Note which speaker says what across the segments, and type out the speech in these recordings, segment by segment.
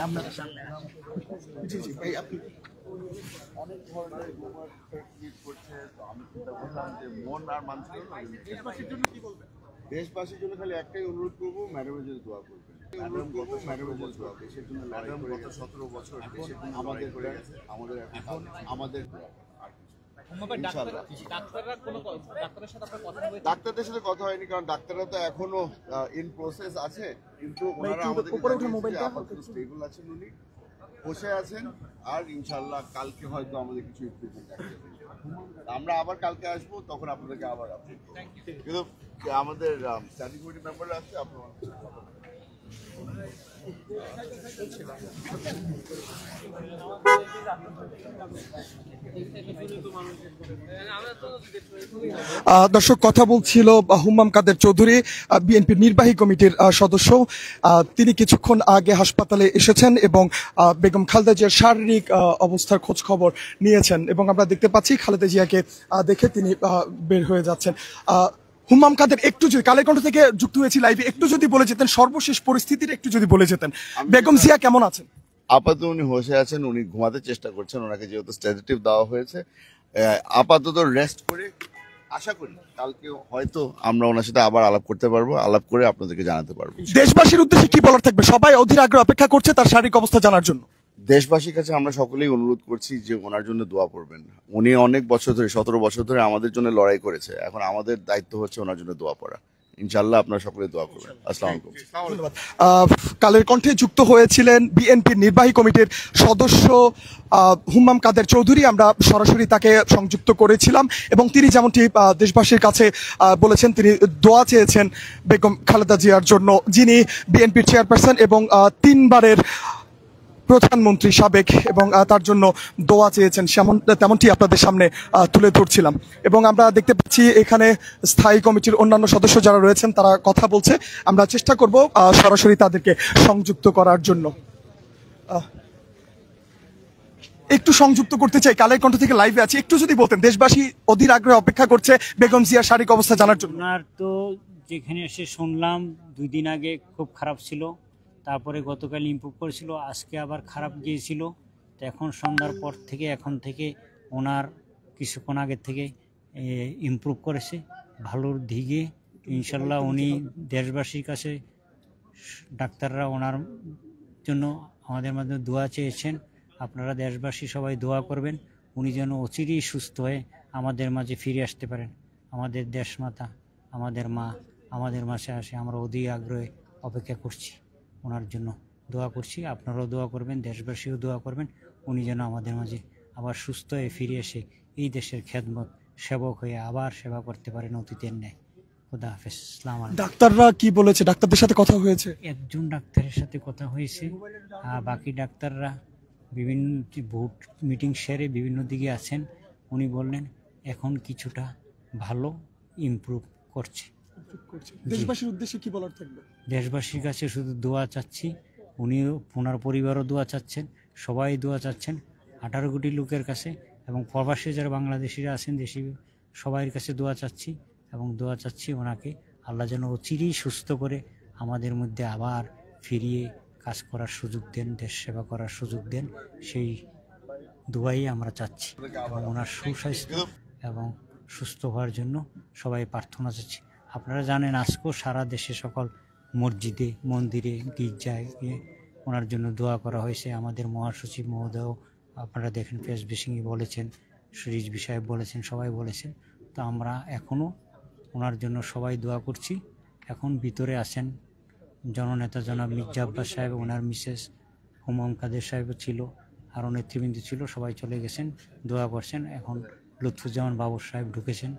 Speaker 1: আপনাদের সামনে
Speaker 2: জি জি ভাই আপনি
Speaker 3: অনেক ধরনের রুমার ক্রিয়েট করছে, তো আমি চিন্তা করলাম যে মন আর মানুষের
Speaker 2: দেশবাসীর জন্য কি বলবেন?
Speaker 3: দেশবাসীর জন্য খালি একটাই অনুরোধ করবো, ম্যাডামের জন্য দোয়া করবেন। ম্যাডামের জন্য দোয়া, দেশের জন্য ম্যাডাম গত 17 বছর দেশের জন্য আমাদের করে গেছে, আমাদের ডাক্তারদের সাথে কথা হয়নি, কারণ ডাক্তাররা তো এখনো ইন প্রসেস আছে, কিন্তু ওনারা আমাদের স্টেবল আছেন, উনি বসে আছেন, আর ইনশাল্লাহ কালকে হয়তো আমাদের কিছু ইমপ্রুভমেন্ট আসবে। আমরা আবার কালকে আসবো, তখন আপনাদেরকে আবার আপডেট করব। কিন্তু আমাদের স্ট্যান্ডিং কমিটি মেম্বাররা আছে, আপনারা
Speaker 2: দর্শক কথা বলছিল হুম্মাম কাদের চৌধুরী, বিএনপির নির্বাহী কমিটির সদস্য। তিনি কিছুক্ষণ আগে হাসপাতালে এসেছেন এবং বেগম খালেদা জিয়ার শারীরিক অবস্থার খোঁজ খবর নিয়েছেন, এবং আমরা দেখতে পাচ্ছি খালেদা জিয়াকে দেখে তিনি বের হয়ে যাচ্ছেন। হুম্মাম কাদের একটু যদি কালের কণ্ঠ থেকে যুক্ত হয়েছি লাইভে, একটু যদি বলে যেতেন সর্বশেষ পরিস্থিতির, একটু যদি বলে যেতেন। বেগম জিয়া কেমন আছেন?
Speaker 3: আপাতত উনি হোশে আছেন, উনি ঘুমাতে চেষ্টা করছেন, ওনাকে যেহেতু সেডেটিভ দেওয়া হয়েছে, আপাতত রেস্ট করে আশা করি কালকে হয়তো আমরা ওনার সাথে আবার আলাপ করতে পারবো, আলাপ করে আপনাদেরকে জানাতে পারবো।
Speaker 2: দেশবাসীর উদ্দেশ্যে কি বলার থাকবে? সবাই অধীর আগ্রহে অপেক্ষা করছে তার শারীরিক অবস্থা জানার জন্য।
Speaker 3: দেশবাসীর কাছে আমরা সকলেই অনুরোধ করছি যে ওনার জন্য দোয়া করবেন। উনি অনেক বছর ধরে 17 বছর ধরে আমাদের জন্য লড়াই করেছে, এখন আমাদের দায়িত্ব হচ্ছে ওনার জন্য দোয়া করা। ইনশাআল্লাহ আপনারা সকলে দোয়া করবেন। আসসালামু আলাইকুম।
Speaker 2: ধন্যবাদ। কালের কণ্ঠে যুক্ত হয়েছিলেন বিএনপির নির্বাহী কমিটির সদস্য হুম্মাম কাদের চৌধুরী। আমরা সরাসরি তাকে সংযুক্ত করেছিলাম এবং তিনি যেমনটি দেশবাসীর কাছে বলেছেন, তিনি দোয়া চেয়েছেন বেগম খালেদা জিয়ার জন্য, যিনি বিএনপির চেয়ারপারসন এবং 3 বারের প্রধানমন্ত্রী সাবেক, এবং তার জন্য দোয়া চেয়েছেন, তেমনটি আপনাদের সামনে তুলে ধরছিলাম। এবং আমরা দেখতে পাচ্ছি এখানে স্থায়ী কমিটির অন্যান্য সদস্য যারা রয়েছেন তারা কথা বলছে, আমরা চেষ্টা করব সরাসরি তাদেরকে সংযুক্ত করার জন্য। একটু সংযুক্ত করতে চাই, কালের কণ্ঠ থেকে লাইভে আছি, একটু যদি বলতেন। দেশবাসী অধীর আগ্রহে অপেক্ষা করছে বেগম জিয়ার শারীরিক অবস্থা জানার জন্য।
Speaker 1: ওনার তো যেখানে এসে শুনলাম 2 দিন আগে খুব খারাপ ছিল, তারপরে গতকাল ইমপ্রুভ করেছিল, আজকে আবার খারাপ গিয়েছিল, তো এখন সন্ধ্যার পর থেকে এখন থেকে ওনার কিছুক্ষণ আগের থেকে ইমপ্রুভ করেছে ভালোর দিকে। ইনশাল্লাহ উনি দেশবাসীর কাছে ডাক্তাররা ওনার জন্য আমাদের মাধ্যমে দোয়া চেয়েছেন। আপনারা দেশবাসী সবাই দোয়া করবেন, উনি যেন অচিরেই সুস্থ হয়ে আমাদের মাঝে ফিরে আসতে পারেন। আমাদের দেশমাতা, আমাদের মা আমাদের মাঝে আসে, আমরা অধীর আগ্রহে অপেক্ষা করছি, ওনার জন্য দোয়া করছি। আপনারাও দোয়া করবেন, দেশবাসীও দোয়া করবেন, উনি যেন আমাদের মাঝে আবার সুস্থ হয়ে ফিরে এসে এই দেশের খেদমত সেবক হয়ে আবার সেবা করতে পারেন অতীতের ন্যায়। খুদা হাফেজ। আসসালামু আলাইকুম।
Speaker 2: ডাক্তাররা কি বলেছে? ডাক্তারদের সাথে কথা হয়েছে?
Speaker 1: একজন ডাক্তারের সাথে কথা হয়েছে, আর বাকি ডাক্তাররা বিভিন্ন ভোট মিটিং সেরে বিভিন্ন দিকে আছেন। উনি বললেন এখন কিছুটা ভালো ইমপ্রুভ করছে।
Speaker 2: দেশবাসীর উদ্দেশ্যে কি বলার থাকবে?
Speaker 1: দেশবাসীর কাছে শুধু দোয়া চাচ্ছি, উনিও ওনার পরিবারও দোয়া চাচ্ছেন, সবাই দোয়া চাচ্ছেন 18 কোটি লোকের কাছে, এবং প্রবাসী যারা বাংলাদেশিরা আছেন দেশি সবাইয়ের কাছে দোয়া চাচ্ছি, এবং দোয়া চাচ্ছি ওনাকে আল্লাহ যেন অচিরেই সুস্থ করে আমাদের মধ্যে আবার ফিরিয়ে কাজ করার সুযোগ দেন, দেশ সেবা করার সুযোগ দেন, সেই দোয়াই আমরা চাচ্ছি। এবং ওনার সুস্বাস্থ্য এবং সুস্থ হওয়ার জন্য সবাই প্রার্থনা চাচ্ছি। আপনারা জানেন আজকেও সারা দেশে সকল মসজিদে, মন্দিরে, গির্জায় গিয়ে ওনার জন্য দোয়া করা হয়েছে। আমাদের মহাসচিব মহোদয় আপনারা দেখেন ফেসবুকিংয়ে বলেছেন, রিজভী সাহেব বলেছেন, সবাই বলেছেন। তো আমরা এখনও ওনার জন্য সবাই দোয়া করছি। এখন ভিতরে আছেন জননেতা জনাব মির্জা আব্বাস সাহেব, ওনার মিসেস হুম্মাম কাদের সাহেবও ছিল, আরও নেতৃবৃন্দ ছিল, সবাই চলে গেছেন, দোয়া করছেন। এখন লুৎফুজ্জামান বাবর সাহেব ঢুকেছেন,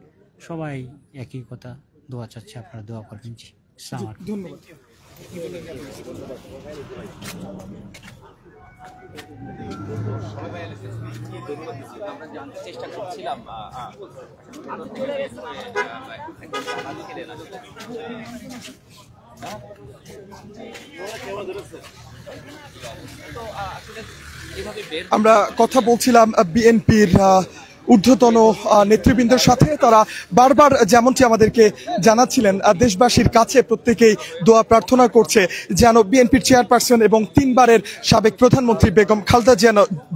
Speaker 1: সবাই একই কথা দোয়া চাচ্ছে, আপনারা দোয়া করবেন। জি, আসসালামু আলাইকুম।
Speaker 2: ধন্যবাদ।
Speaker 4: আমরা জানতে চেষ্টা করছিলাম
Speaker 2: আমরা কথা বলছিলাম বিএনপির ঊর্ধ্বতন নেতৃবৃন্দের সাথে। তারা বারবার যেমনটি আমাদেরকে জানাচ্ছিলেন, দেশবাসীর কাছে প্রত্যেকেই দোয়া প্রার্থনা করছে যেন বিএনপির চেয়ারপারসন এবং 3 বারের সাবেক প্রধানমন্ত্রী বেগম খালেদা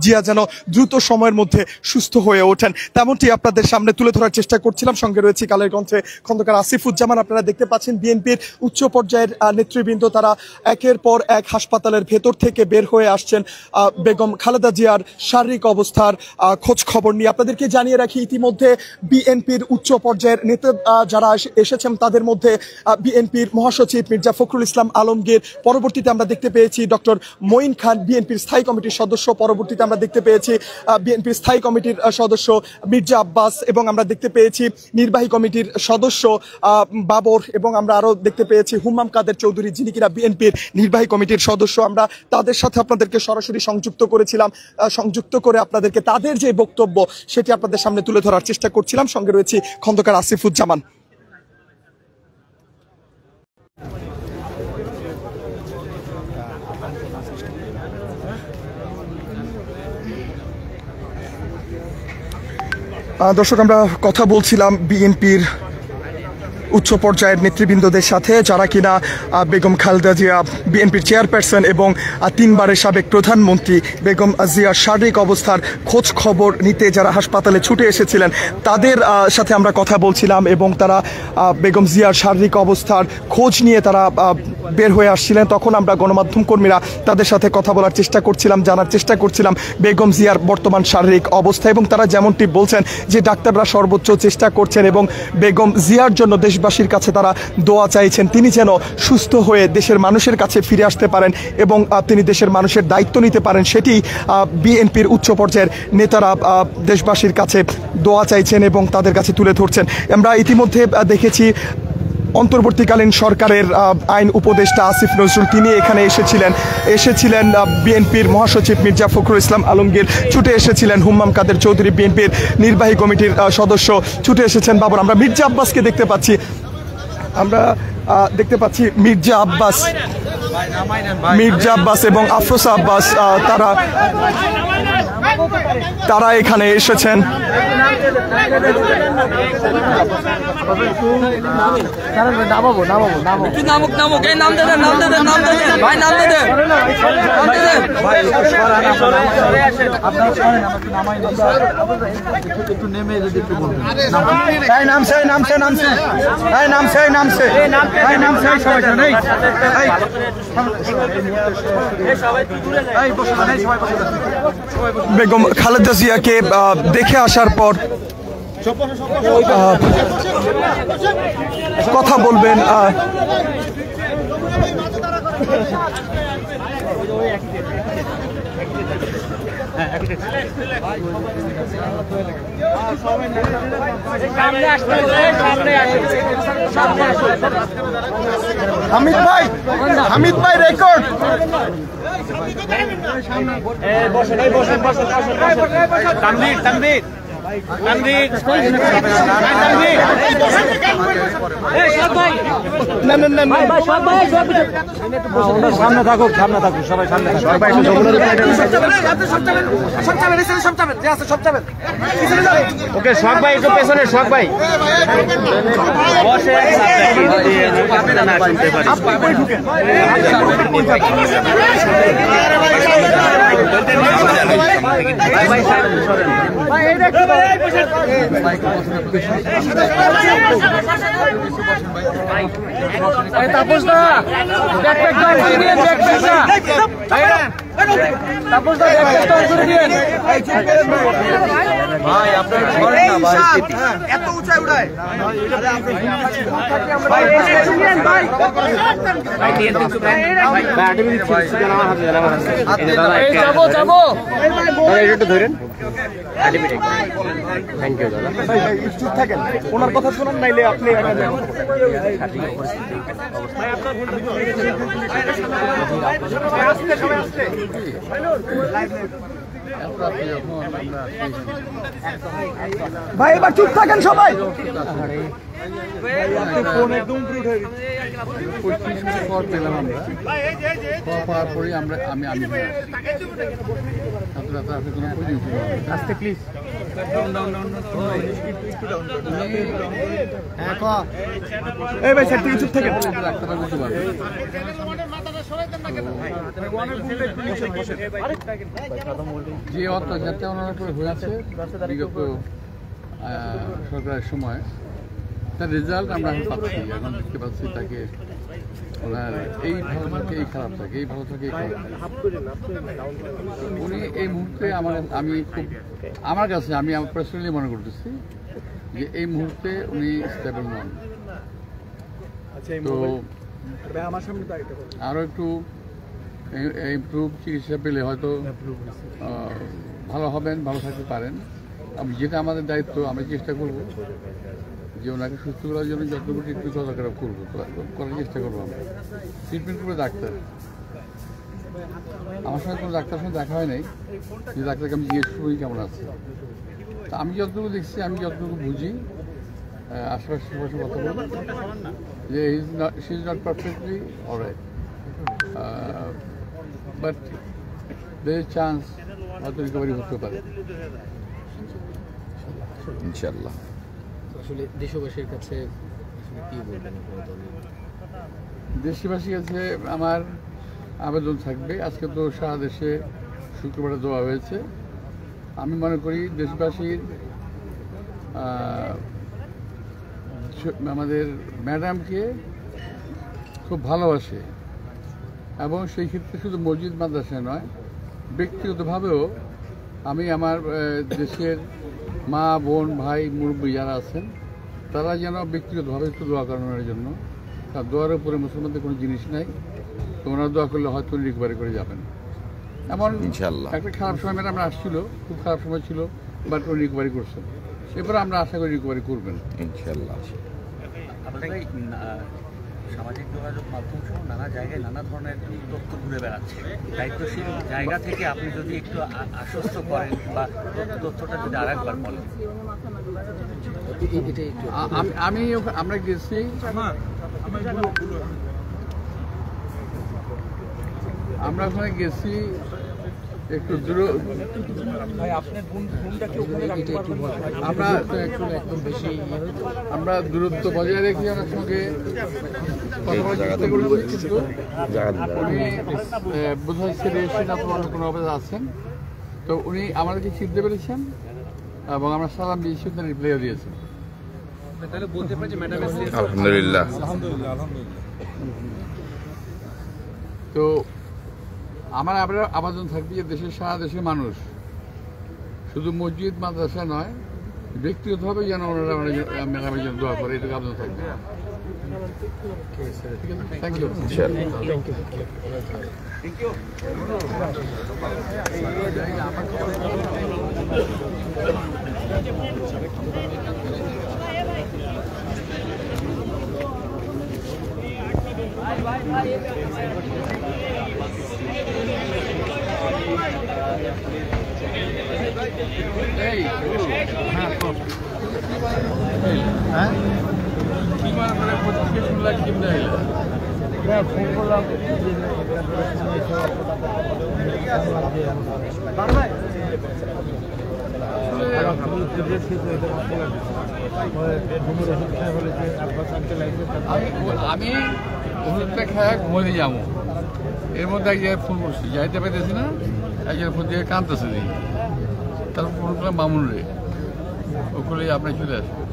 Speaker 2: জিয়া যেন দ্রুত সময়ের মধ্যে সুস্থ হয়ে ওঠেন। তেমনটি আপনাদের সামনে তুলে ধরার চেষ্টা করছিলাম। সঙ্গে রয়েছে কালের কণ্ঠে খন্দকার আসিফুজ্জামান। আপনারা দেখতে পাচ্ছেন বিএনপির উচ্চ পর্যায়ের নেতৃবৃন্দ তারা একের পর এক হাসপাতালের ভেতর থেকে বের হয়ে আসছেন বেগম খালেদা জিয়ার শারীরিক অবস্থার খোঁজ খবর নিয়ে। আপনাদেরকে জানিয়ে রাখি, ইতিমধ্যে বিএনপির উচ্চ পর্যায়ের নেতা যারা এসেছেন তাদের মধ্যে বিএনপির মহাসচিব মির্জা ফখরুল ইসলাম আলমগীর, পরবর্তীতে আমরা দেখতে পেয়েছি ডক্টর মঈন খান বিএনপির স্থায়ী কমিটির সদস্য, পরবর্তীতে আমরা দেখতে পেয়েছি বিএনপির স্থায়ী কমিটির সদস্য মির্জা আব্বাস, এবং আমরা দেখতে পেয়েছি নির্বাহী কমিটির সদস্য বাবর, এবং আমরা আরো দেখতে পেয়েছি হুম্মাম কাদের চৌধুরী, যিনি কিনা বিএনপির নির্বাহী কমিটির সদস্য। আমরা তাদের সাথে আপনাদেরকে সরাসরি সংযুক্ত করেছিলাম, সংযুক্ত করে আপনাদেরকে তাদের যে বক্তব্য সেটি আপনাদের সামনে তুলে ধরার চেষ্টা করছিলাম। সঙ্গে রয়েছে খন্দকার আসিফুজ্জামান। দর্শক, আমরা কথা বলছিলাম বিএনপির উচ্চ পর্যায়ের নেতৃবৃন্দদের সাথে, যারা কিনা বেগম খালেদা জিয়া, বিএনপির চেয়ারপারসন এবং 3 বারের সাবেক প্রধানমন্ত্রী বেগম জিয়ার শারীরিক অবস্থার খোঁজ খবর নিতে যারা হাসপাতালে ছুটে এসেছিলেন তাদের সাথে আমরা কথা বলছিলাম, এবং তারা বেগম জিয়ার শারীরিক অবস্থার খোঁজ নিয়ে তারা বের হয়ে আসছিলেন। তখন আমরা গণমাধ্যম কর্মীরা তাদের সাথে কথা বলার চেষ্টা করছিলাম, জানার চেষ্টা করছিলাম বেগম জিয়ার বর্তমান শারীরিক অবস্থা, এবং তারা যেমনটি বলছেন যে ডাক্তাররা সর্বোচ্চ চেষ্টা করছেন এবং বেগম জিয়ার জন্য দেশবাসীর কাছে তারা দোয়া চাইছেন, তিনি যেন সুস্থ হয়ে দেশের মানুষের কাছে ফিরে আসতে পারেন এবং তিনি দেশের মানুষের দায়িত্ব নিতে পারেন। সেটি বিএনপির উচ্চ পর্যায়ের নেতারা দেশবাসীর কাছে দোয়া চাইছেন এবং তাদের কাছে তুলে ধরছেন। আমরা ইতিমধ্যে দেখেছি অন্তর্বর্তীকালীন সরকারের আইন উপদেষ্টা আসিফ নজরুল, তিনি এখানে এসেছিলেন বিএনপির মহাসচিব মির্জা ফখরুল ইসলাম আলমগীর, ছুটে এসেছিলেন হুম্মাম কাদের চৌধুরী, বিএনপির নির্বাহী কমিটির সদস্য ছুটে এসেছেন বাবর। আমরা মির্জা আব্বাসকে দেখতে পাচ্ছি, মির্জা আব্বাস এবং আফরোজা আব্বাস, তারা এখানে এসেছেন। বেগম খালেদা জিয়াকে দেখে আসার পর কথা বলবেন হামিদ ভাই রেকর্ড সামনে থাকুক সবাই সামনে ওকে, শখ ভাই একটু পেছনে, শখ ভাই ভাই আপনার এত উঁচায় উঠায় ধরেন। চুপ থাকেন, ওনার কথা শোনান, নাইলে আপনি ভাই এবার চুপ থাকেন সবাই। ফোন একদম
Speaker 5: পঁচিশ পর পেলাম আমরা পাওয়ার পরে আমি আস্তে প্লিজ ডাক্তাররা বলতে পারবে যে অত্যাচারটা ওনার উপরে হয়েছে বিগত সরকারের সময় তার রেজাল্ট আমরা এখন পাচ্ছি, এখন দেখতে পাচ্ছি তাকে ওনার এই ভালো থাকে এই খারাপ থাকে, এই ভালো থাকে এই খারাপ থাকে। উনি এই মুহূর্তে আমি খুব আমার কাছে আমি পার্সোনালি মনে করতেছি যে এই মুহূর্তে উনি স্টেবল নন। তো আরও একটু ইমপ্রুভ চিকিৎসা পেলে হয়তো ভালো হবেন, ভালো থাকতে পারেন। যেটা আমাদের দায়িত্ব, আমরা চেষ্টা করব যে ওনাকে সুস্থ করার জন্য যতটুকু ট্রিটমেন্ট দরকার করবো, করার চেষ্টা করবো। আমরা ট্রিটমেন্ট করবো ডাক্তার, আমার সঙ্গে কোনো ডাক্তারের সঙ্গে দেখা হয় নাই যে ডাক্তারকে আমি জিজ্ঞেস করি কেমন আছে। তা আমি যতটুকু দেখছি, আমি যতটুকু বুঝি, আশেপাশে কথা বলবো যে she is not perfectly alright, but there is chance হয়তো রিকভারি হতে পারে
Speaker 6: ইনশাআল্লাহ।
Speaker 4: আসলে দেশবাসীর কাছে কি বলবেন?
Speaker 5: দেশবাসীর কাছে আমার আবেদন থাকবে, আজকে তো সারা দেশে শুক্রবারে দেওয়া হয়েছে। আমি মনে করি দেশবাসীর আমাদের ম্যাডামকে খুব ভালোবাসে এবং সেই ক্ষেত্রে শুধু মসজিদ মাদ্রাসায় নয়, ব্যক্তিগতভাবেও আমি আমার দেশের মা বোন ভাই মুরব্বী যারা আছেন তারা যেন ব্যক্তিগতভাবে একটু দোয়া করানোর জন্য, তার দোয়ার উপরে মুসলমানদের কোনো জিনিস নাই, তো ওনারা দোয়া করলে হয়তো রিকভারি করে যাবেন। এমন
Speaker 6: ইনশাআল্লাহ
Speaker 5: একটা খারাপ সময় ম্যাডাম আসছিল, খুব খারাপ সময় ছিল, বাট উনি রিকভারি করছেন। এরপরে আমরা আশা করি রিকভারি করবেন
Speaker 6: ইনশাআল্লাহ।
Speaker 4: আপনাদের সামাজিক যোগাযোগ মাধ্যম সহ নানা জায়গায় নানা ধরনের তথ্য ঘুরে বেড়াচ্ছে, দায়িত্বশীল জায়গা থেকে আপনি যদি একটু আশ্বস্ত করেন বা তথ্যটা যদি আর একবার বলেন।
Speaker 5: আমরা গেছি, আমরা ওখানে গেছি একটু দূর, আমরা দূরত্ব বজায় রেখে ওনার সঙ্গে কথা বলার চেষ্টা করেছি, কিন্তু উনি বোধ হয় সিরিয়াসলি কোনো অবস্থা আছেন, তো উনি আমাদেরকে চিনতে পেরেছেন এবং আমরা সালাম দিয়েছি, রিপ্লাইও দিয়েছেন।
Speaker 6: আলহামদুলিল্লাহ।
Speaker 5: তো আমার আবেদন থাকবে যে দেশের সারা দেশের মানুষ শুধু মসজিদ মাদ্রাসা নয়, ব্যক্তিগতভাবে যেন ওনারা ম্যাডামের জন্য দোয়া করে, এটুকু আবেদন থাকবে। Thank you. কি মনে করে প্রতিষ্ঠিত শুনলাম কিমনে ফোন করলাম আমি ওষুধটা খেয়ে ঘুমিয়ে যাবো, এর মধ্যে এক জায়গায় ফোন করছি, যাইতে পারতেছি না, একজন ফোন দিয়ে কাঁদতেছে দিই, তারপর ফোন করলাম মামুন রে, ওগুলো আপনি চলে আসবেন।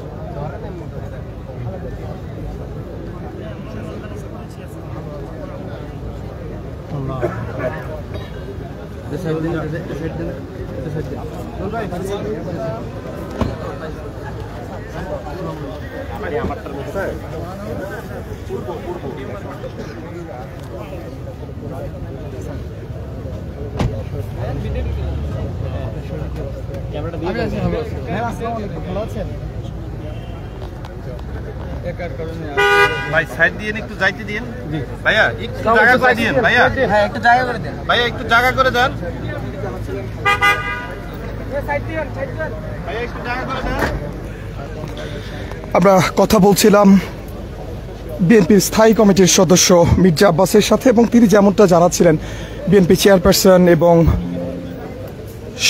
Speaker 7: ভাই সাইড দিয়ে একটু যাইতে দিন ভাইয়া, একটু জায়গা করে দিন ভাইয়া, হ্যাঁ একটু জায়গা করে দেন ভাইয়া, একটু জায়গা করে দেন ভাইয়া, একটু জায়গা করে দেন।
Speaker 2: আমরা কথা বলছিলাম বিএনপির স্থায়ী কমিটির সদস্য মির্জা আব্বাসের সাথে, এবং তিনি যেমনটা জানাচ্ছিলেন বিএনপি চেয়ারপারসন এবং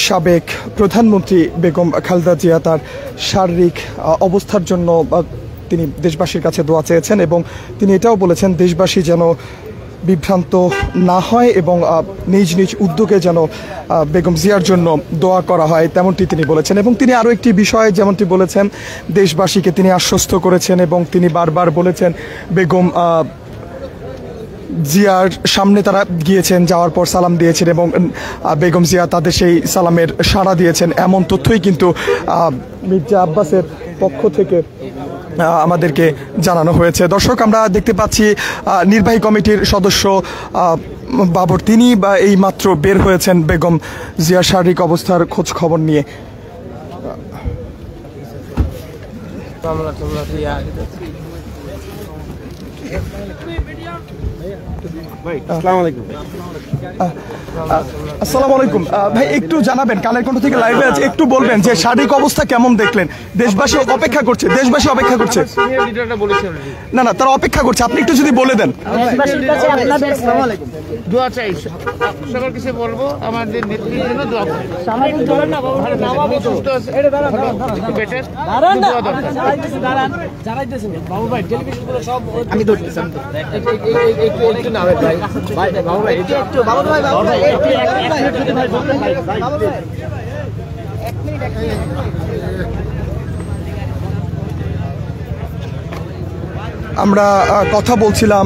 Speaker 2: সাবেক প্রধানমন্ত্রী বেগম খালেদা জিয়া তার শারীরিক অবস্থার জন্য তিনি দেশবাসীর কাছে দোয়া চেয়েছেন, এবং তিনি এটাও বলেছেন দেশবাসী যেন বিভ্রান্ত না হয় এবং নিজ নিজ উদ্যোগে যেন বেগম জিয়ার জন্য দোয়া করা হয়, তেমনটি তিনি বলেছেন। এবং তিনি আরও একটি বিষয় যেমনটি বলেছেন, দেশবাসীকে তিনি আশ্বস্ত করেছেন এবং তিনি বারবার বলেছেন বেগম জিয়ার সামনে তারা গিয়েছেন, যাওয়ার পর সালাম দিয়েছেন এবং বেগম জিয়া তাদের সেই সালামের সাড়া দিয়েছেন, এমন তথ্যই কিন্তু মির্জা আব্বাসের পক্ষ থেকে আমাদেরকে জানানো হয়েছে। দর্শক, আমরা দেখতে পাচ্ছি নির্বাহী কমিটির সদস্য বাবর তিনি এই মাত্র বের হয়েছেন বেগম জিয়ার শারীরিক অবস্থার খোঁজ খবর নিয়ে। আসসালামু আলাইকুম ভাই, একটু জানাবেন, কালের কণ্ঠ থেকে লাইভে আছে, একটু বলবেন যে শারীরিক অবস্থা কেমন দেখলেন? দেশবাসী অপেক্ষা করছে, দেশবাসী অপেক্ষা করছে। না না, তারা অপেক্ষা করছে, আপনি একটু যদি বলে দেন।
Speaker 8: দোয়া চাই, সকল কিছু বলবো, আমাদের নেত্রীর জন্য দোয়া করি। সুস্থ আছে, বেটার দোয়া দরকার। আমি ধরতেছি, একটু নামের ভাই ভাই বাবু ভাই একটু বাবু ভাই বাবু ভাই
Speaker 2: আমরা কথা বলছিলাম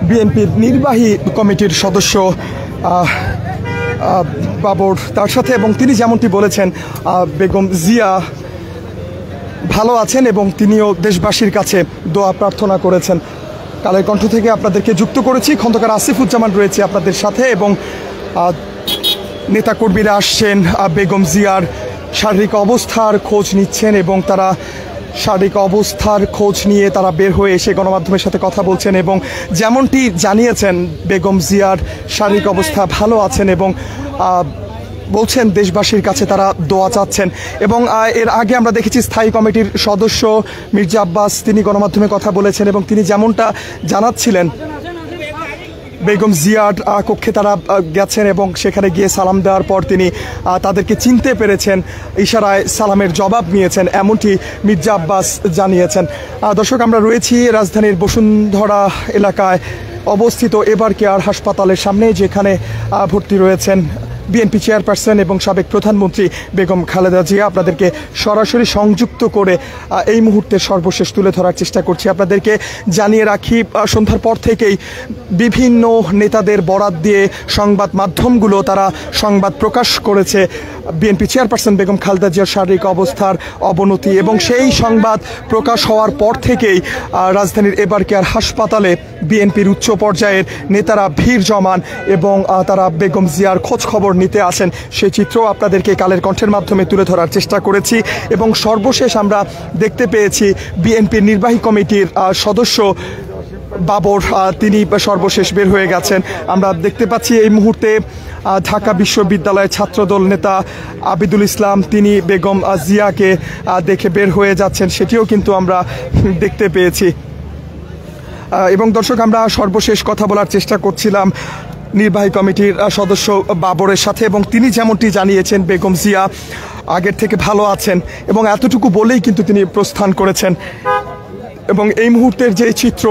Speaker 2: বিএনপির নির্বাহী কমিটির সদস্য বাবর তার সাথে, এবং তিনি যেমনটি বলেছেন বেগম জিয়া ভালো আছেন এবং তিনিও দেশবাসীর কাছে দোয়া প্রার্থনা করেছেন। কালের কণ্ঠ থেকে আপনাদেরকে যুক্ত করেছি, খন্দকার আসিফুজ্জামান রয়েছে আপনাদের সাথে, এবং নেতাকর্মীরা আসছেন বেগম জিয়ার শারীরিক অবস্থার খোঁজ নিচ্ছেন, এবং তারা শারীরিক অবস্থার খোঁজ নিয়ে তারা বের হয়ে এসে গণমাধ্যমের সাথে কথা বলছেন এবং যেমনটি জানিয়েছেন বেগম জিয়ার শারীরিক অবস্থা ভালো আছেন এবং বলছেন দেশবাসীর কাছে তারা দোয়া চাচ্ছেন। এবং এর আগে আমরা দেখেছি স্থায়ী কমিটির সদস্য মির্জা আব্বাস তিনি গণমাধ্যমে কথা বলেছেন এবং তিনি যেমনটা জানাচ্ছিলেন বেগম জিয়ার কক্ষে তারা গেছেন এবং সেখানে গিয়ে সালাম দেওয়ার পর তিনি তাদেরকে চিনতে পেরেছেন, ইশারায় সালামের জবাব নিয়েছেন, এমনটি মির্জা আব্বাস জানিয়েছেন। দর্শক, আমরা রয়েছি রাজধানীর বসুন্ধরা এলাকায় অবস্থিত এবার কেয়ার হাসপাতালের সামনে, যেখানে ভর্তি রয়েছেন বিএনপি চেয়ারপারসন এবং সাবেক প্রধানমন্ত্রী বেগম খালেদা জিয়া। আপনাদেরকে সরাসরি সংযুক্ত করে এই মুহূর্তে সর্বশেষ তুলে ধরার চেষ্টা করছি। আপনাদেরকে জানিয়ে রাখি, সন্ধ্যার পর থেকেই বিভিন্ন নেতাদের বরাত দিয়ে সংবাদ মাধ্যমগুলো তারা সংবাদ প্রকাশ করেছে বিএনপি চেয়ারপারসন বেগম খালেদা জিয়ার শারীরিক অবস্থার অবনতি, এবং সেই সংবাদ প্রকাশ হওয়ার পর থেকেই রাজধানীর এবার কেয়ার হাসপাতালে বিএনপির উচ্চ পর্যায়ের নেতারা ভিড় জমান এবং তারা বেগম জিয়ার খোঁজ খবর নিতে আসেন। সেই চিত্র আপনাদেরকে কালের কণ্ঠের মাধ্যমে তুলে ধরার চেষ্টা করেছি এবং সর্বশেষ আমরা দেখতে পেয়েছি বিএনপির নির্বাহী কমিটির সদস্য বাবর তিনি সর্বশেষ বের হয়ে গেছেন। আমরা দেখতে পাচ্ছি এই মুহূর্তে ঢাকা বিশ্ববিদ্যালয়ের ছাত্রদল নেতা আবিদুল ইসলাম তিনি বেগম জিয়াকে দেখে বের হয়ে যাচ্ছেন, সেটিও কিন্তু আমরা দেখতে পেয়েছি। এবং দর্শক, আমরা সর্বশেষ কথা বলার চেষ্টা করছিলাম নির্বাহী কমিটির সদস্য বাবরের সাথে, এবং তিনি যেমনটি জানিয়েছেন বেগম জিয়া আগের থেকে ভালো আছেন এবং এতটুকু বলেই কিন্তু তিনি প্রস্থান করেছেন। এবং এই মুহূর্তের যে চিত্র,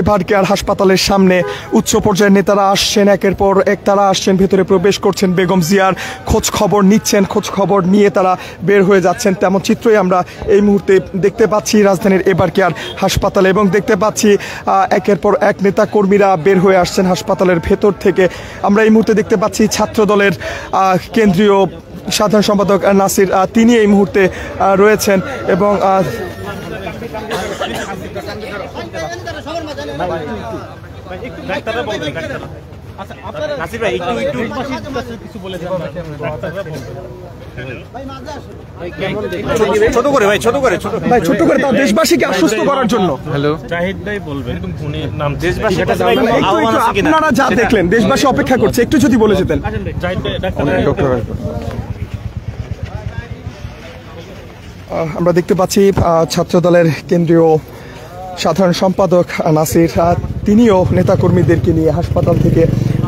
Speaker 2: এবার কেয়ার হাসপাতালের সামনে উচ্চ পর্যায়ের নেতারা আসছেন, একের পর এক তারা আসছেন, ভেতরে প্রবেশ করছেন, বেগম জিয়ার খোঁজ খবর নিচ্ছেন, খোঁজ খবর নিয়ে তারা বের হয়ে যাচ্ছেন, তেমন চিত্রই আমরা এই মুহূর্তে দেখতে পাচ্ছি রাজধানীর এবার কেয়ার হাসপাতালে। এবং দেখতে পাচ্ছি একের পর এক নেতা কর্মীরা বের হয়ে আসছেন হাসপাতালের ভেতর থেকে। আমরা এই মুহূর্তে দেখতে পাচ্ছি ছাত্রদলের কেন্দ্রীয় সাধারণ সম্পাদক নাসির তিনি এই মুহূর্তে রয়েছেন এবং
Speaker 7: ছোট করে
Speaker 2: তাও দেশবাসীকে আশ্বস্ত করার জন্য।
Speaker 5: হ্যালো,
Speaker 7: জাহিদ ভাই বলবেন নাম দেশবাসী
Speaker 2: আপনারা যা দেখলেন দেশবাসী অপেক্ষা করছে, একটু যদি বলে যেতেন। আমরা দেখতে পাচ্ছি ছাত্রদলের কেন্দ্রীয় সাধারণ সম্পাদক নাসির, তিনিও নেতাকর্মীদেরকে নিয়ে হাসপাতাল থেকে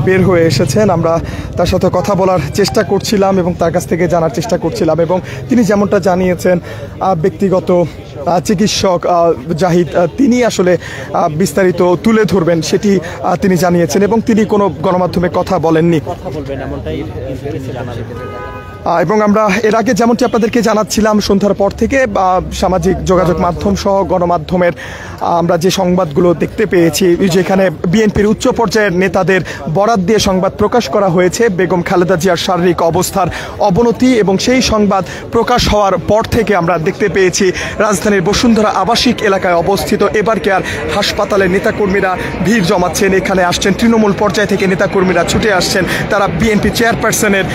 Speaker 2: বের হয়ে এসেছেন। আমরা তার সাথে কথা বলার চেষ্টা করছিলাম এবং তার কাছ থেকে জানার চেষ্টা করছিলাম, এবং তিনি যেমনটা জানিয়েছেন ব্যক্তিগত চিকিৎসক জাহিদ তিনি আসলে বিস্তারিত তুলে ধরবেন সেটি তিনি জানিয়েছেন, এবং তিনি কোনো গণমাধ্যমে কথা বলেননি। এবং আমরা এর আগে যেমনটি আপনাদেরকে জানাচ্ছিলাম সন্ধ্যার পর থেকে সামাজিক যোগাযোগ মাধ্যম সহ গণমাধ্যমের আমরা যে সংবাদগুলো দেখতে পেয়েছি, যেখানে বিএনপির উচ্চ পর্যায়ের নেতাদের বরাত দিয়ে সংবাদ প্রকাশ করা হয়েছে বেগম খালেদা জিয়ার শারীরিক অবস্থার অবনতি, এবং সেই সংবাদ প্রকাশ হওয়ার পর থেকে আমরা দেখতে পেয়েছি রাজধানীর বসুন্ধরা আবাসিক এলাকায় অবস্থিত এবার কেয়ার হাসপাতালে নেতাকর্মীরা ভিড় জমাচ্ছেন। এখানে আসছেন তৃণমূল পর্যায় থেকে নেতাকর্মীরা ছুটে আসছেন, তারা বিএনপি চেয়ারপারসনের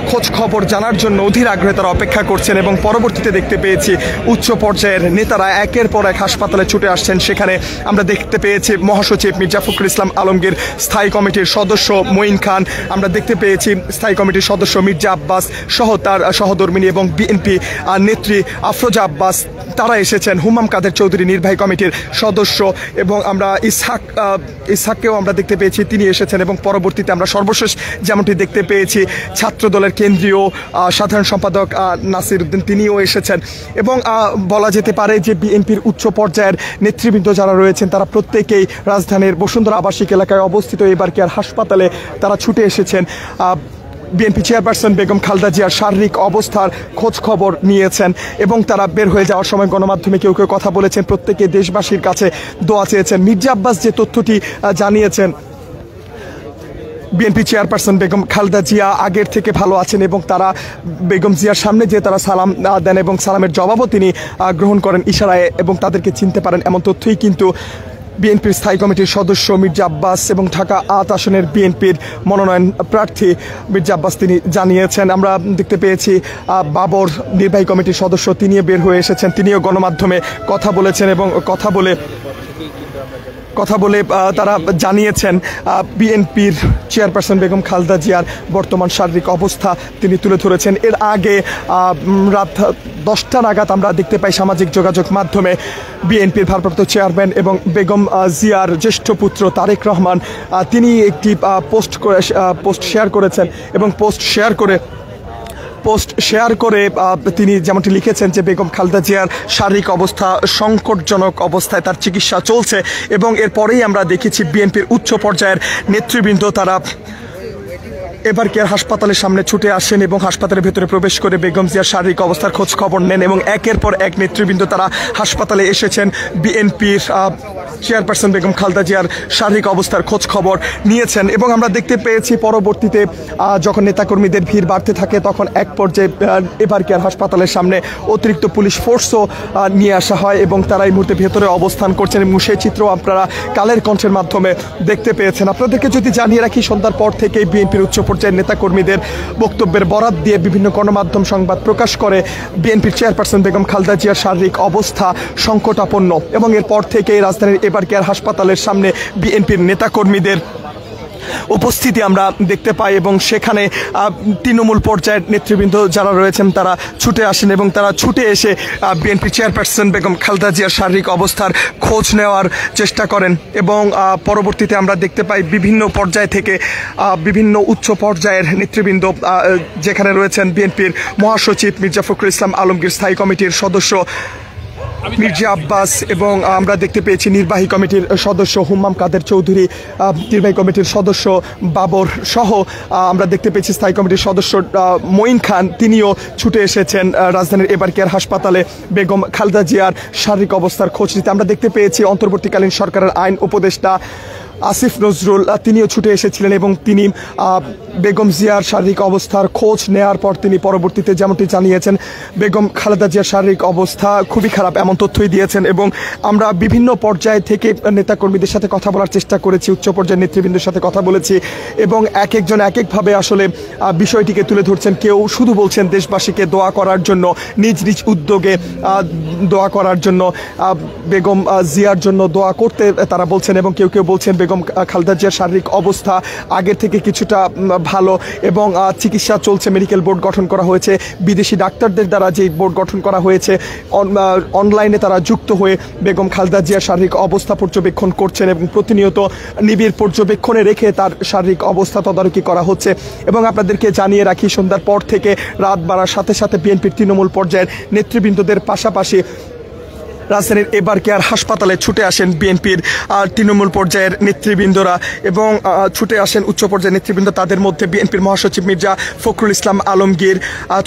Speaker 2: খোঁজ খবর জানার জন্য অধীর আগ্রহে তারা অপেক্ষা করছেন, এবং পরবর্তীতে দেখতে পেয়েছি উচ্চ পর্যায়ের নেতারা একের পর এক হাসপাতালে ছুটে আসছেন। সেখানে আমরা দেখতে পেয়েছি মহাসচিব মির্জা ফখরুল ইসলাম আলমগীর, স্থায়ী কমিটির সদস্য মঈন খান, আমরা দেখতে পেয়েছি স্থায়ী কমিটির সদস্য মির্জা আব্বাস সহ তার সহধর্মিনী এবং বিএনপি নেত্রী আফরোজা আব্বাস, তারা এসেছেন। হুমাম কাদের চৌধুরী নির্বাহী কমিটির সদস্য, এবং আমরা ইসহাককেও আমরা দেখতে পেয়েছি, তিনি এসেছেন। এবং পরবর্তীতে আমরা সর্বশেষ যেমনটি দেখতে পেয়েছি ছাত্র দলের কেন্দ্রীয় সাধারণ সম্পাদক নাসির উদ্দিন তিনিও এসেছেন। এবং বলা যেতে পারে যে বিএনপির উচ্চ পর্যায়ের নেতৃবৃন্দ যারা রয়েছেন তারা প্রত্যেকেই রাজধানীর বসুন্ধরা আবাসিক এলাকায় অবস্থিত এবার কেয়ার হাসপাতালে তারা ছুটে এসেছেন। বিএনপি চেয়ারপারসন বেগম খালেদা জিয়ার শারীরিক অবস্থার খোঁজ খবর নিয়েছেন, এবং তারা বের হয়ে যাওয়ার সময় গণমাধ্যমে কেউ কেউ কথা বলেছেন, প্রত্যেকে দেশবাসীর কাছে দোয়া চেয়েছেন। মির্জা আব্বাস যে তথ্যটি জানিয়েছেন, বিএনপি চেয়ারপারসন বেগম খালেদা জিয়া আগের থেকে ভালো আছেন, এবং তারা বেগম জিয়ার সামনে যে তারা সালাম দেন এবং সালামের জবাবও তিনি গ্রহণ করেন ইশারায়, এবং তাদেরকে চিনতে পারেন এমন তথ্যই কিন্তু বিএনপির স্থায়ী কমিটির সদস্য মির্জা আব্বাস এবং ঢাকা ৮ আসনের বিএনপির মনোনয়ন প্রার্থী মির্জা আব্বাস তিনি জানিয়েছেন। আমরা দেখতে পেয়েছি বাবর নির্বাহী কমিটির সদস্য তিনিও বের হয়ে এসেছেন, তিনিও গণমাধ্যমে কথা বলেছেন, এবং কথা বলে তারা জানিয়েছেন বিএনপির চেয়ারপারসন বেগম খালেদা জিয়ার বর্তমান শারীরিক অবস্থা তিনি তুলে ধরেছেন। এর আগে রাত 10টা নাগাদ আমরা দেখতে পাই সামাজিক যোগাযোগ মাধ্যমে বিএনপির ভারপ্রাপ্ত চেয়ারম্যান এবং বেগম জিয়ার জ্যেষ্ঠ পুত্র তারেক রহমান তিনি একটি পোস্ট শেয়ার করেছেন, এবং পোস্ট শেয়ার করে তিনি যেমনটি লিখেছেন যে বেগম খালেদা জিয়ার শারীরিক অবস্থা সংকটজনক অবস্থায়, তার চিকিৎসা চলছে। এবং এরপরেই আমরা দেখেছি বিএনপির উচ্চ পর্যায়ের নেতৃবৃন্দ তারা এবার কেয়ার হাসপাতালের সামনে ছুটে আসেন এবং হাসপাতালের ভেতরে প্রবেশ করে বেগম জিয়ার শারীরিক অবস্থার খোঁজ খবর নেন, এবং একের পর এক নেতৃবৃন্দ তারা হাসপাতালে এসেছেন বিএনপির চেয়ারপারসন বেগম খালেদা জিয়ার শারীরিক অবস্থার খোঁজ খবর নিয়েছেন। এবং আমরা দেখতে পেয়েছি পরবর্তীতে যখন নেতাকর্মীদের ভিড় বাড়তে থাকে তখন এক পর্যায়ে এবার কেয়ার হাসপাতালের সামনে অতিরিক্ত পুলিশ ফোর্সও নিয়ে আসা হয়, এবং তারা এই মুহূর্তে ভেতরে অবস্থান করছেন, এবং সেই চিত্র আপনারা কালের কণ্ঠের মাধ্যমে দেখতে পেয়েছেন। আপনাদেরকে যদি জানিয়ে রাখি সন্ধ্যার পর থেকেই বিএনপির উচ্চ পর্যায়ের নেতাকর্মীদের বক্তব্যের বরাত দিয়ে বিভিন্ন গণমাধ্যম সংবাদ প্রকাশ করে বিএনপির চেয়ারপারসন বেগম খালেদা জিয়ার শারীরিক অবস্থা সংকটাপন্ন, এবং এরপর থেকেই রাজধানীর এবার কেয়ার হাসপাতালের সামনে বিএনপির নেতাকর্মীদের উপস্থিতি আমরা দেখতে পাই, এবং সেখানে তৃণমূল পর্যায়ের নেতৃবৃন্দ যারা রয়েছেন তারা ছুটে আসেন, এবং তারা ছুটে এসে বিএনপি চেয়ারপারসন বেগম খালেদা জিয়ার শারীরিক অবস্থার খোঁজ নেওয়ার চেষ্টা করেন। এবং পরবর্তীতে আমরা দেখতে পাই বিভিন্ন পর্যায় থেকে বিভিন্ন উচ্চ পর্যায়ের নেতৃবৃন্দ যেখানে রয়েছেন বিএনপির মহাসচিব মির্জা ফখরুল ইসলাম আলমগীর, স্থায়ী কমিটির সদস্য মির্জা আব্বাস, এবং আমরা দেখতে পেয়েছি নির্বাহী কমিটির সদস্য হুম্মাম কাদের চৌধুরী, নির্বাহী কমিটির সদস্য বাবর সহ আমরা দেখতে পেয়েছি স্থায়ী কমিটির সদস্য মঈন খান, তিনিও ছুটে এসেছেন রাজধানীর এবার কেয়ার হাসপাতালে বেগম খালেদা জিয়ার শারীরিক অবস্থার খোঁজ নিতে। আমরা দেখতে পেয়েছি অন্তর্বর্তীকালীন সরকারের আইন উপদেষ্টা আসিফ নজরুল তিনিও ছুটে এসেছিলেন, এবং তিনি বেগম জিয়ার শারীরিক অবস্থার খোঁজ নেওয়ার পর তিনি পরবর্তীতে যেমনটি জানিয়েছেন বেগম খালেদা জিয়ার শারীরিক অবস্থা খুবই খারাপ এমন তথ্যই দিয়েছেন। এবং আমরা বিভিন্ন পর্যায় থেকে নেতাকর্মীদের সাথে কথা বলার চেষ্টা করেছি, উচ্চ পর্যায়ের নেতৃবৃন্দের সাথে কথা বলেছি, এবং এক একজন এক একভাবে আসলে বিষয়টিকে তুলে ধরছেন। কেউ শুধু বলছেন দেশবাসীকে দোয়া করার জন্য, নিজ নিজ উদ্যোগে দোয়া করার জন্য, বেগম জিয়ার জন্য দোয়া করতে তারা বলছেন, এবং কেউ কেউ বলছেন বেগম খালেদা জিয়ার শারীরিক অবস্থা আগের থেকে কিছুটা ভালো এবং চিকিৎসা চলছে। মেডিকেল বোর্ড গঠন করা হয়েছে, বিদেশি ডাক্তারদের দ্বারা যে বোর্ড গঠন করা হয়েছে, অনলাইনে তারা যুক্ত হয়ে বেগম খালেদা জিয়ার শারীরিক অবস্থা পর্যবেক্ষণ করছেন এবং প্রতিনিয়ত নিবিড় পর্যবেক্ষণে রেখে তার শারীরিক অবস্থা তদারকি করা হচ্ছে। এবং আপনাদেরকে জানিয়ে রাখি, সন্ধ্যার পর থেকে রাত বাড়ার সাথে সাথে বিএনপির তৃণমূল পর্যায়ের নেতৃবৃন্দদের পাশাপাশি রাজধানীর এবার কেয়ার হাসপাতালে ছুটে আসেন বিএনপির তৃণমূল পর্যায়ের নেতৃবৃন্দরা এবং ছুটে আসেন উচ্চ পর্যায়ের নেতৃবৃন্দ। তাদের মধ্যে বিএনপির মহাসচিব মির্জা ফখরুল ইসলাম আলমগীর,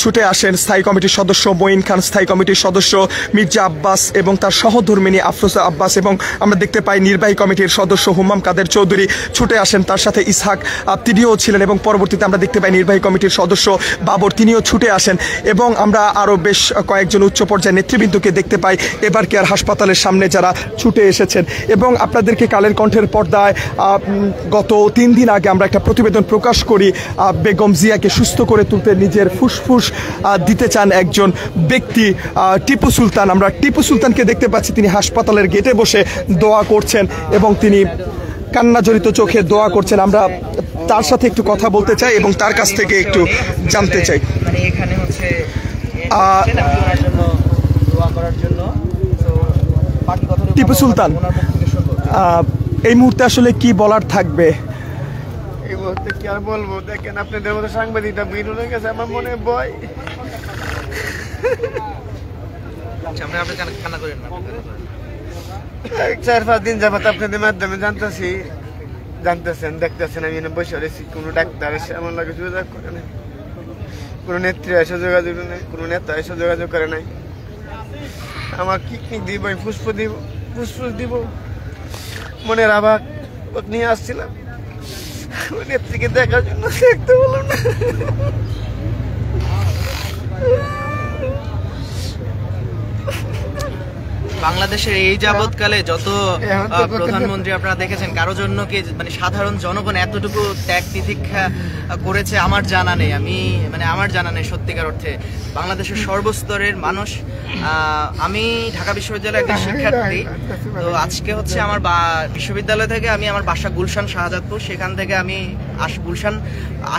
Speaker 2: ছুটে আসেন স্থায়ী কমিটির সদস্য মঈন খান, স্থায়ী কমিটির সদস্য মির্জা আব্বাস এবং তার সহধর্মিনী আফরোজা আব্বাস, এবং আমরা দেখতে পাই নির্বাহী কমিটির সদস্য হুম্মাম কাদের চৌধুরী ছুটে আসেন, তার সাথে ইসহাক তিনিও ছিলেন এবং পরবর্তীতে আমরা দেখতে পাই নির্বাহী কমিটির সদস্য বাবর তিনিও ছুটে আসেন এবং আমরা আরও বেশ কয়েকজন উচ্চ পর্যায়ের নেতৃবৃন্দকে দেখতে পাই এবার কেয়ার হাসপাতালের সামনে যারা ছুটে এসেছেন। এবং আপনাদেরকে কালের কণ্ঠের পর্দায় গত 3 দিন আগে আমরা একটা প্রতিবেদন প্রকাশ করি, বেগম জিয়াকে সুস্থ করে তুলতে নিজের ফুসফুস দিতে চান একজন ব্যক্তি টিপু সুলতান। আমরা টিপু সুলতানকে দেখতে পাচ্ছি, তিনি হাসপাতালের গেটে বসে দোয়া করছেন এবং তিনি কান্নাজড়িত চোখে দোয়া করছেন। আমরা তার সাথে একটু কথা বলতে চাই এবং তার কাছ থেকে একটু জানতে চাই।
Speaker 9: এখানে হচ্ছে দোয়া করার জন্য
Speaker 2: টিপু সুলতান, এই মুহূর্তে আসলে কি বলার থাকবে?
Speaker 8: এই মুহূর্তে কি আর বলবো, দেখেন আপনাদের মতো সাংবাদিকটা ভিড় হয়ে গেছে, আমার মনে ভয়।
Speaker 9: আপনি কান্না করেন না।
Speaker 8: 4-5 দিন যাবত আপনাদের মাধ্যমে জানতেছেন দেখতেছেন আমি বসে রয়েছি, কোনো ডাক্তার এসে আমার লাগে যোগাযোগ করে নাই, কোনো নেত্রী এসে যোগাযোগ নেই, কোনো নেতা এসে যোগাযোগ করে নাই। আমার কিডনি দিব, আমি ফুসফুস দিব, মনের আভাগ নিয়ে আসছিলাম ওই নেত্রীকে দেখার জন্য, দেখতে বললাম না।
Speaker 9: বাংলাদেশের এই যাবৎকালে যত প্রধানমন্ত্রী আপনারা দেখেছেন, কারো জন্য কি মানে সাধারণ জনগণ এতটুকু ত্যাগ তিতিক্ষা করেছে আমার জানা নেই। আমার জানা নেই সত্যিকার অর্থে বাংলাদেশের সর্বস্তরের মানুষ। আমি ঢাকা বিশ্ববিদ্যালয়ের একজন শিক্ষার্থী, তো আজকে হচ্ছে আমার বিশ্ববিদ্যালয় থেকে আমি আমার বাসা গুলশান শাহজাদপুর, সেখান থেকে আমি গুলশান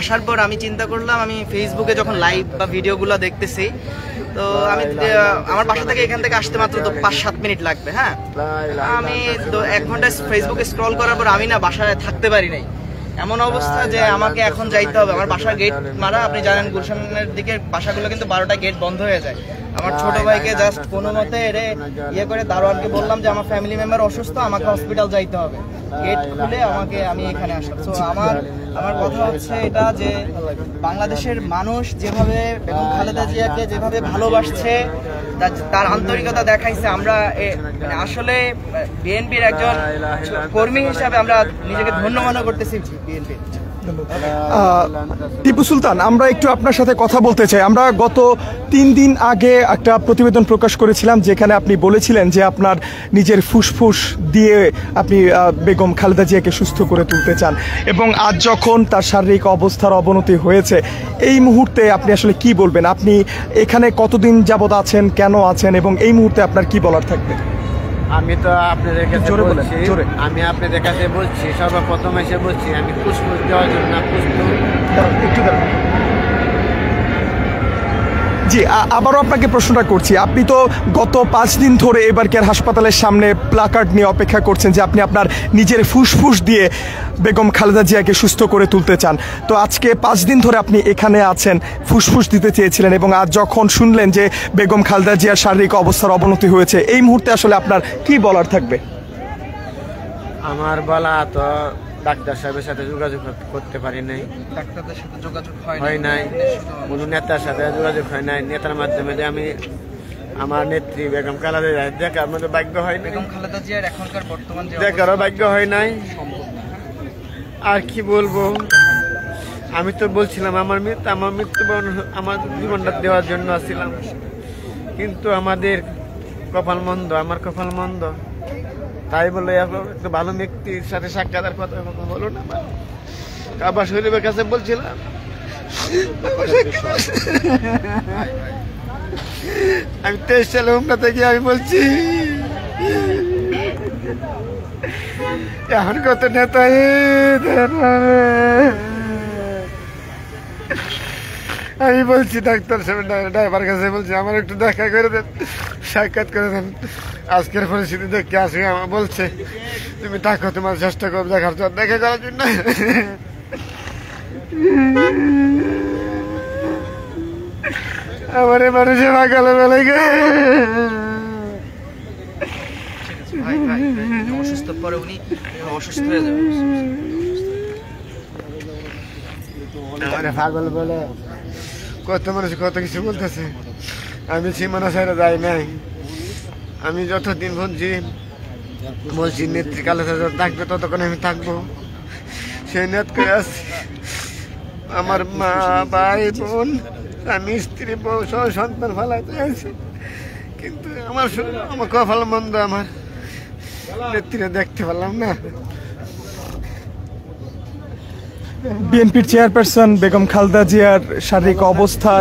Speaker 9: আসার পর আমি চিন্তা করলাম, আমি ফেসবুকে যখন লাইভ বা ভিডিওগুলো দেখতেছি, তো আমি আমার বাসা থেকে এখান থেকে আসতে মাত্র তো 5-7 মিনিট লাগবে। হ্যাঁ, আমি তো 1 ঘন্টা ফেসবুকে স্ক্রল করার পর আমি না বাসায় থাকতে পারি নাই। এমন অবস্থা যে আমাকে এখন যাইতে হবে। আমার বাসার গেট মারা, আপনি জানেন গুলশানের দিকে বাসাগুলো কিন্তু 12টায় গেট বন্ধ হয়ে যায়। আমার ছোট ভাইকে জাস্ট কোনো মতে করে দারোয়ানকে বললাম যে আমার ফ্যামিলি মেম্বার অসুস্থ, আমাকে হসপিটাল যাইতে হবে, গেট খুলে আমি এখানে আসলাম। সো আমার কথা হচ্ছে এটা যে বাংলাদেশের মানুষ যেভাবে বেগম খালেদা জিয়াকে যেভাবে ভালোবাসছে, তার আন্তরিকতা দেখাইছে, আমরা আসলে বিএনপির একজন কর্মী হিসাবে আমরা নিজেকে ধন্য মনে করতেছি বিএনপি।
Speaker 2: টিপু সুলতান, আমরা একটু আপনার সাথে কথা বলতে চাই। আমরা গত 3 দিন আগে একটা প্রতিবেদন প্রকাশ করেছিলাম যেখানে আপনি বলেছিলেন যে আপনার নিজের ফুসফুস দিয়ে আপনি বেগম খালেদা জিয়াকে সুস্থ করে তুলতে চান, এবং আজ যখন তার শারীরিক অবস্থার অবনতি হয়েছে, এই মুহূর্তে আপনি আসলে কি বলবেন? আপনি এখানে কতদিন যাবত আছেন, কেন আছেন, এবং এই মুহূর্তে আপনার কি বলার থাকবে?
Speaker 8: আমি তো আপনাদের কাছে বলছি, সর্বপ্রথম এসে বলছি আমি ফুসফুস দেওয়ার জন্য
Speaker 2: জি, আবারও আপনাকে প্রশ্নটা করছি, আপনি তো গত 5 দিন ধরে এবার কেয়ার হাসপাতালের সামনে প্লাকার্ড নিয়ে অপেক্ষা করছেন যে আপনি আপনার নিজের ফুসফুস দিয়ে বেগম খালেদা জিয়াকে সুস্থ করে তুলতে চান। তো আজকে 5 দিন ধরে আপনি এখানে আছেন, ফুসফুস দিতে চেয়েছিলেন, এবং আজ যখন শুনলেন যে বেগম খালেদা জিয়ার শারীরিক অবস্থার অবনতি হয়েছে, এই মুহূর্তে আসলে আপনার কি বলার থাকবে?
Speaker 8: আমার বলা তো ডাক্তার সাহেবের সাথে যোগাযোগ করতে পারি নাই,
Speaker 9: ডাক্তারদের সাথে যোগাযোগ
Speaker 8: হয় নাই, কোনো নেতার সাথে যোগাযোগ হয় নাই। নেতার মাধ্যমে যে আমি আমার নেত্রী বেগম খালেদা জিয়া দেখার মতো ভাগ্য হয় নাই,
Speaker 9: বেগম খালেদা জিয়ার এখনকার বর্তমান
Speaker 8: দেখারও ভাগ্য হয় নাই। আর কি বলবো, আমি তো বলছিলাম আমার মৃত্যুবরণ আমার জীবনটা দেওয়ার জন্য আসছিলাম, কিন্তু আমাদের কপাল মন্দ, আমার কপাল মন্দ, তাই বলে একটু ভালো ব্যক্তির সাথে সাক্ষাৎ কথা হলো না। কাবা শরীফের কাছে বলছিলাম, আমি 23 সালে উমরা থেকে আমি বলছি এখন কত নেতা আমি বলছি ডাক্তার সাহেব ড্রাইভার কাছে বলছি আমার একটু দেখা করে দেন, সাক্ষাৎ করে দেন। আজকের পরিস্থিতি দেখে আসে আমার বলছে তুমি ডাকো, তোমার চেষ্টা করো দেখার জন্য, দেখা করার জন্য। আমার মানুষের সকালে বেলায়
Speaker 9: অসুস্থ পরে উনি অসুস্থ হয়ে যাবে।
Speaker 8: পাগল বলে কত মানুষ কত কিছু বলতেছে, আমি সীমানা ছাড়া যাই নাই। আমি যতদিন বলছি নেত্রীকালে থাকবে ততক্ষণ আমি থাকবো, সেই নেত করে আসছি। আমার মা ভাই বোন আমি স্ত্রী বউ সহ সন্তান ফালাইতে আছি, কিন্তু আমার কপাল মন্দ, আমার নেত্রীরা দেখতে পারলাম না।
Speaker 2: বিএনপির চেয়ারপারসন বেগম খালেদা জিয়ার শারীরিক অবস্থা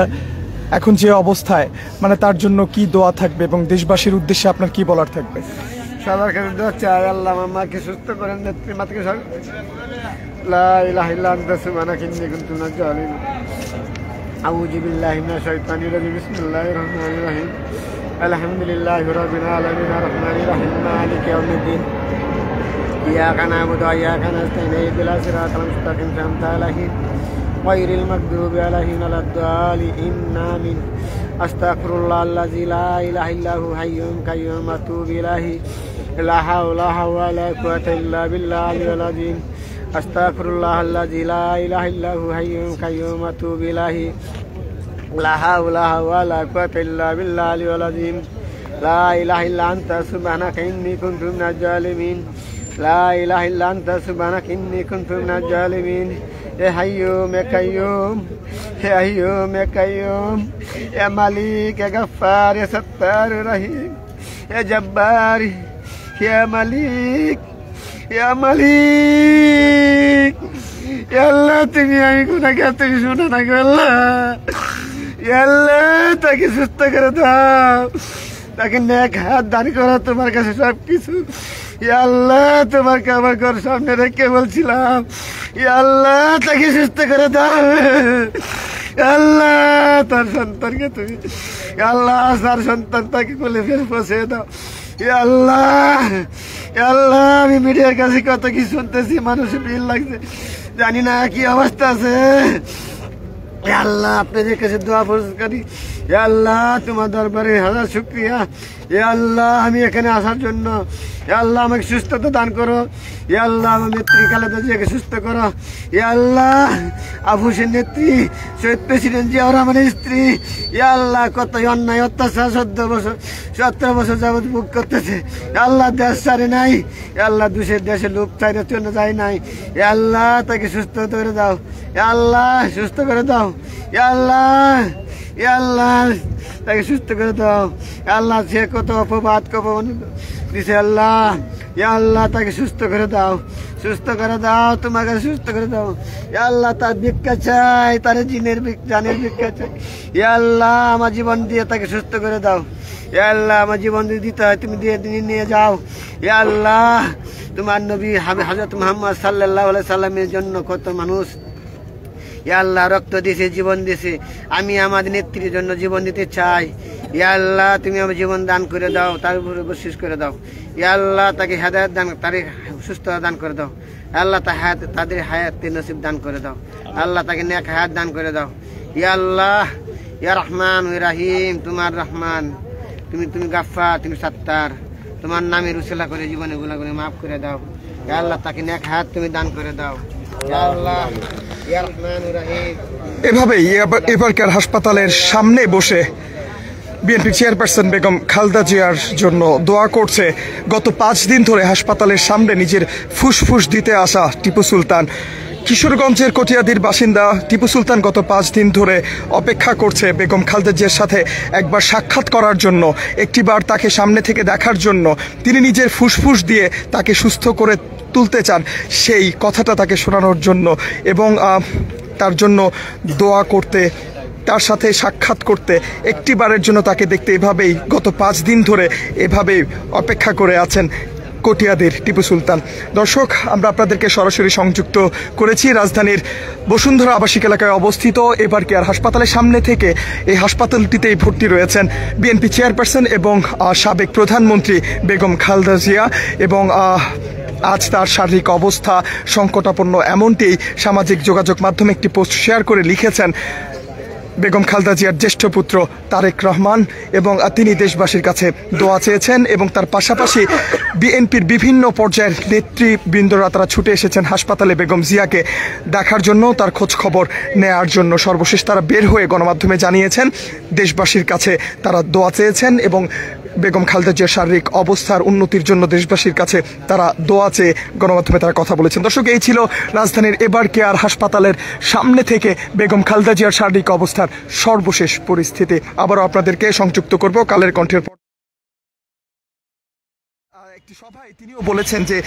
Speaker 2: এখন যে অবস্থায়, মানে তার জন্য কি দোয়া থাকবে এবং দেশবাসীর উদ্দেশ্যে আপনার কি বলার থাকবে?
Speaker 8: সবার কাছে দোয়া চাই, আল্লাহ আমার মাকে সুস্থ করেন, নেত্রী মাতাকে লা ইলাহা ইল্লা আনতা সুবহানাকা ইন্নী কুনতু মিনাজ জালিমিন। আউযু বিল্লাহি মিনাশ শাইতানির রাজিম। বিসমিল্লাহির রহমানির রহিম। আলহামদুলিল্লাহি রাব্বিল আলামিন আর রহমানির রহিম মালিকি ইয়াউমিদ্দিন। إياك نعبد وإياك نستعين اهدنا الصراط المستقيم صراط الذين غير المغضوب عليهم ولا الضالين آمين. أستغفر الله الذي لا إله إلا هو حي قيوم وأتوب إليه. لا حول ولا قوة إلا بالله العظيم. أستغفر الله الذي لا إله إلا هو حي قيوم وأتوب إليه. لا حول ولا قوة إلا بالله العظيم. لا إله إلا أنت سبحانك إني كنت من الظالمين. لا إله إلا أنت سبحانك إني كنت من الظالمين. يا حي يا قيوم يا حي يا قيوم يا مالك يا غفار يا ستار رحيم يا جبار يا مالك يا مالك يا الله তুমি আমি গুনাহগার, তুমি শোনো না গো আল্লাহ। ইয়া আল্লাহ তাকে সুস্থ করে দাও, তাকে নেক হাত দান করো, তোমার কাছে সব কিছু। ইয়া আল্লাহ তোমাকে আমার ঘর সামনে রেখে বলছিলাম, ইয়া আল্লাহ তাকে সুস্থ করে দাও। আল্লাহ তার সন্তানকে তুমি, আল্লাহ তার সন্তান তাকে কোলে ফেলে পৌঁছে দাও। ইয়া আল্লাহ, ইয়া আল্লাহ আমি মিডিয়ার কাছে কত কি শুনতেছি, মানুষের ভিড় লাগছে, জানি না কি অবস্থা আছে। ইয়া আল্লাহ আপনাদের কাছে দোয়া করি, ইয়া আল্লাহ তোমার দরবারে হাজার শুকরিয়া। ইয়া আল্লাহ আমি এখানে আসার জন্য, ইয়া আল্লাহ আমাকে সুস্থতা দান করো। ইয়া আল্লাহ আমার নেত্রী খালেদা জিয়াকে সুস্থ করো। ইয়া আল্লাহ আবু হোসেন নেত্রী শহীদ প্রেসিডেন্ট জিয়াউর রহমানের স্ত্রী, ইয়া আল্লাহ কত অন্যায় অত্যাচার 17 বছর যাবৎ ভোগ করতেছে। ইয়া আল্লাহ দেশ ছাড়ে নাই, ইয়া আল্লাহ দেশে লোক চাইদের জন্য যায় নাই। ইয়া আল্লাহ তাকে সুস্থ করে দাও, ইয়া আল্লাহ সুস্থ করে দাও। ইয়া আল্লাহ, ইয়া আল্লাহ তাকে সুস্থ করে দাও। আল্লাহ সে কত অপবাদ দিছে, আল্লাহ ইয়া আল্লাহ তাকে সুস্থ করে দাও, সুস্থ করে দাও, তোমার কাছে সুস্থ করে দাও। ইয়া আল্লাহ তার ভিক্ষা চাই, তার জানের ভিক্ষা চাই। ইয়া আল্লাহ আমার জীবন দিয়ে তাকে সুস্থ করে দাও। ইয়া আল্লাহ আমার জীবন দিয়ে দিতে হয়, তুমি দিয়ে নিয়ে যাও। ইয়া আল্লাহ তোমার নবী হযরত মুহাম্মদ সাল্লাল্লাহু আলাইহি সাল্লামের জন্য কত মানুষ ইয়া আল্লাহ রক্ত দিয়েছে, জীবন দিয়েছে। আমি আমাদের নেত্রীর জন্য জীবন দিতে চাই। ইয়া আল্লাহ তুমি আমার জীবন দান করে দাও, তার উপরে বরকত করে দাও। ইয়া আল্লাহ তাকে হেদায়েত দান, তাকে সুস্থতা দান করে দাও। আল্লাহ তাদের হায়াতের নসিব দান করে দাও। আল্লাহ তাকে নেক হায়াত দান করে দাও। ইয়া আল্লাহ ইয়া রহমান ইয়া রহিম, তোমার রহমান, তুমি গাফফার, তুমি সত্তার, তোমার নামের উসিলা করে জীবনে গুনাহগুলো মাফ করে দাও। ইয়া আল্লাহ তাকে নেক হায়াত তুমি দান করে দাও। ইয়া আল্লাহ ইয়া রহমান ইয়া রহিম।
Speaker 2: এভাবেই এবারকার হাসপাতালের সামনে বসে বিএনপি চেয়ারপারসন বেগম খালেদা জিয়ার জন্য দোয়া করছে গত 5 দিন ধরে হাসপাতালের সামনে নিজের ফুসফুস দিতে আসা টিপু সুলতান। কিশোরগঞ্জের কটিয়াদির বাসিন্দা টিপু সুলতান গত 5 দিন ধরে অপেক্ষা করছে বেগম খালেদা জিয়ার সাথে একবার সাক্ষাৎ করার জন্য, একটিবার তাকে সামনে থেকে দেখার জন্য। তিনি নিজের ফুসফুস দিয়ে তাকে সুস্থ করে তুলতে চান, সেই কথাটা তাকে শোনানোর জন্য এবং তার জন্য দোয়া করতে, তার সাথে সাক্ষাৎ করতে, একটিবারের জন্য তাকে দেখতে এভাবেই গত 5 দিন ধরে এভাবেই অপেক্ষা করে আছেন কটিয়াদের টিপু সুলতান। দর্শক, আমরা আপনাদেরকে সরাসরি সংযুক্ত করেছি রাজধানীর বসুন্ধরা আবাসিক এলাকায় অবস্থিত এবার কেয়ার হাসপাতালের সামনে থেকে। এই হাসপাতালটিতেই ভর্তি রয়েছেন বিএনপি চেয়ারপারসন এবং সাবেক প্রধানমন্ত্রী বেগম খালেদা জিয়া, এবং আজ তার শারীরিক অবস্থা সংকটাপন্ন, এমনটি সামাজিক যোগাযোগ মাধ্যমে একটি পোস্ট শেয়ার করে লিখেছেন বেগম খালেদা জিয়ার জ্যেষ্ঠ পুত্র তারেক রহমান, এবং তিনি দেশবাসীর কাছে দোয়া চেয়েছেন। এবং তার পাশাপাশি বিএনপির বিভিন্ন পর্যায়ের নেতৃবৃন্দরা তারা ছুটে এসেছেন হাসপাতালে বেগম জিয়াকে দেখার জন্য, তার খোঁজ খবর নেয়ার জন্য। সর্বশেষ তারা বের হয়ে গণমাধ্যমে জানিয়েছেন দেশবাসীর কাছে তারা দোয়া চেয়েছেন এবং বেগম খালেদা জিয়ার শারীরিক অবস্থার উন্নতির জন্য দেশবাসীর কাছে তারা দোয়া চেয়ে গণমাধ্যমে তারা কথা বলেছেন। দর্শক, এই ছিল রাজধানীর এবার কেয়ার হাসপাতালের সামনে থেকে বেগম খালেদা জিয়ার শারীরিক অবস্থার সর্বশেষ পরিস্থিতি। আবারও আপনাদেরকে সংযুক্ত করব কালের কণ্ঠের পর একটি সভায়। তিনিও বলেছেন যে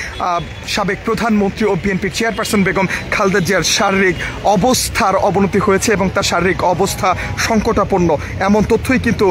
Speaker 2: সাবেক প্রধানমন্ত্রী ও বিএনপির চেয়ারপারসন বেগম খালেদা জিয়ার শারীরিক অবস্থার অবনতি হয়েছে এবং তার শারীরিক অবস্থা সংকটাপন্ন, এমন তথ্যই কিন্তু